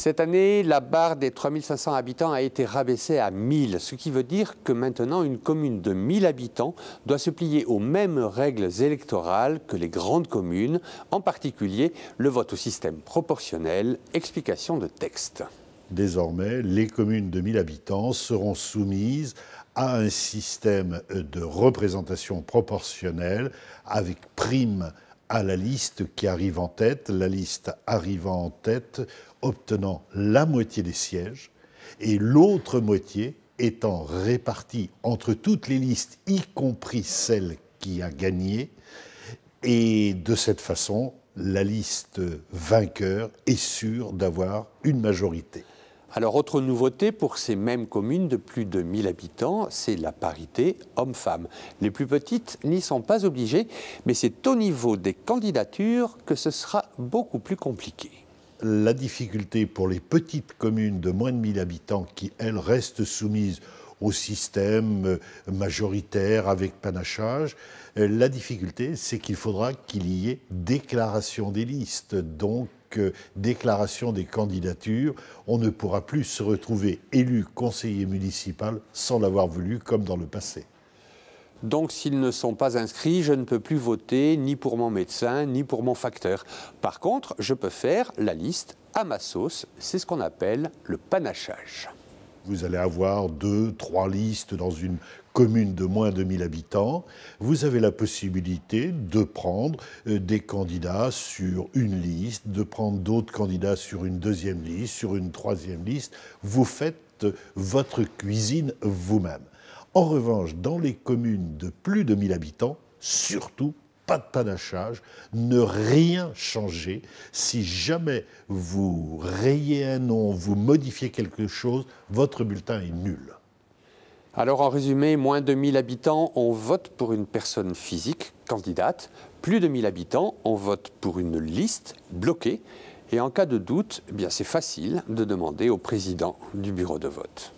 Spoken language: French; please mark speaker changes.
Speaker 1: Cette année, la barre des 3500 habitants a été rabaissée à 1000, ce qui veut dire que maintenant une commune de 1000 habitants doit se plier aux mêmes règles électorales que les grandes communes, en particulier le vote au système proportionnel. Explication de texte.
Speaker 2: Désormais, les communes de 1000 habitants seront soumises à un système de représentation proportionnelle avec prime à la liste qui arrive en tête, la liste arrivant en tête obtenant la moitié des sièges et l'autre moitié étant répartie entre toutes les listes, y compris celle qui a gagné. Et de cette façon, la liste vainqueur est sûre d'avoir une majorité.
Speaker 1: Alors, autre nouveauté pour ces mêmes communes de plus de 1000 habitants, c'est la parité homme-femme. Les plus petites n'y sont pas obligées, mais c'est au niveau des candidatures que ce sera beaucoup plus compliqué.
Speaker 2: La difficulté pour les petites communes de moins de 1000 habitants qui, elles, restent soumises au système majoritaire avec panachage, la difficulté, c'est qu'il faudra qu'il y ait déclaration des listes, donc déclaration des candidatures. On ne pourra plus se retrouver élu conseiller municipal sans l'avoir voulu, comme dans le passé.
Speaker 1: Donc, s'ils ne sont pas inscrits, je ne peux plus voter ni pour mon médecin, ni pour mon facteur. Par contre, je peux faire la liste à ma sauce. C'est ce qu'on appelle le panachage.
Speaker 2: Vous allez avoir 2, 3 listes dans une commune de moins de 1000 habitants. Vous avez la possibilité de prendre des candidats sur une liste, de prendre d'autres candidats sur une deuxième liste, sur une troisième liste. Vous faites votre cuisine vous-même. En revanche, dans les communes de plus de 1000 habitants, surtout, pas de panachage, ne rien changer. Si jamais vous rayez un nom, vous modifiez quelque chose, votre bulletin est nul.
Speaker 1: Alors en résumé, moins de 1000 habitants, on vote pour une personne physique, candidate. Plus de 1000 habitants, on vote pour une liste bloquée. Et en cas de doute, eh bien c'est facile de demander au président du bureau de vote.